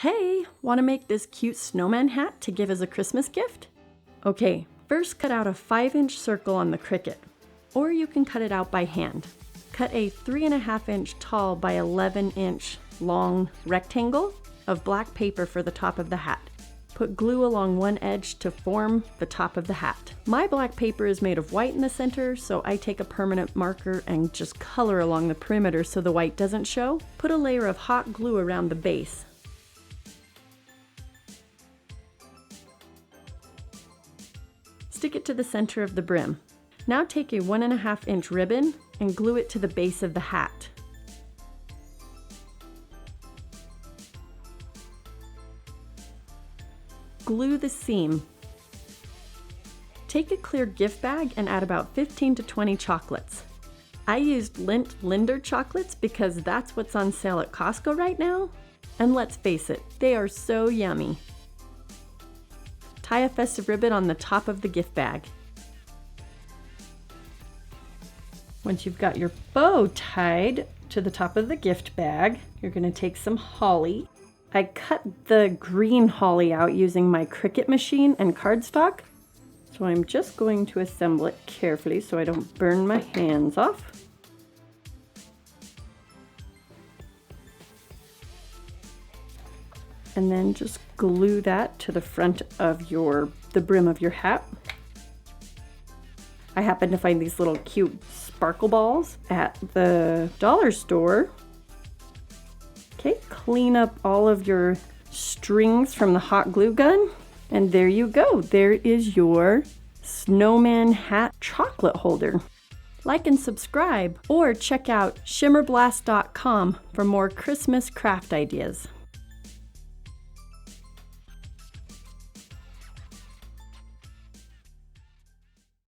Hey, want to make this cute snowman hat to give as a Christmas gift? Okay, first cut out a 5-inch circle on the Cricut, or you can cut it out by hand. Cut a 3.5-inch tall by 11-inch long rectangle of black paper for the top of the hat. Put glue along one edge to form the top of the hat. My black paper is made of white in the center, so I take a permanent marker and just color along the perimeter so the white doesn't show. Put a layer of hot glue around the base. Stick it to the center of the brim. Now take a 1.5-inch ribbon and glue it to the base of the hat. Glue the seam. Take a clear gift bag and add about 15 to 20 chocolates. I used Lindt Linder chocolates because that's what's on sale at Costco right now. And let's face it, they are so yummy. Tie a festive ribbon on the top of the gift bag. Once you've got your bow tied to the top of the gift bag, you're going to take some holly. I cut the green holly out using my Cricut machine and cardstock, so I'm just going to assemble it carefully so I don't burn my hands off. And then just glue that to the front of the brim of your hat. I happen to find these little cute sparkle balls at the dollar store. Okay, clean up all of your strings from the hot glue gun, and there you go. There is your snowman hat chocolate holder. Like and subscribe, or check out shimmerblast.com for more Christmas craft ideas.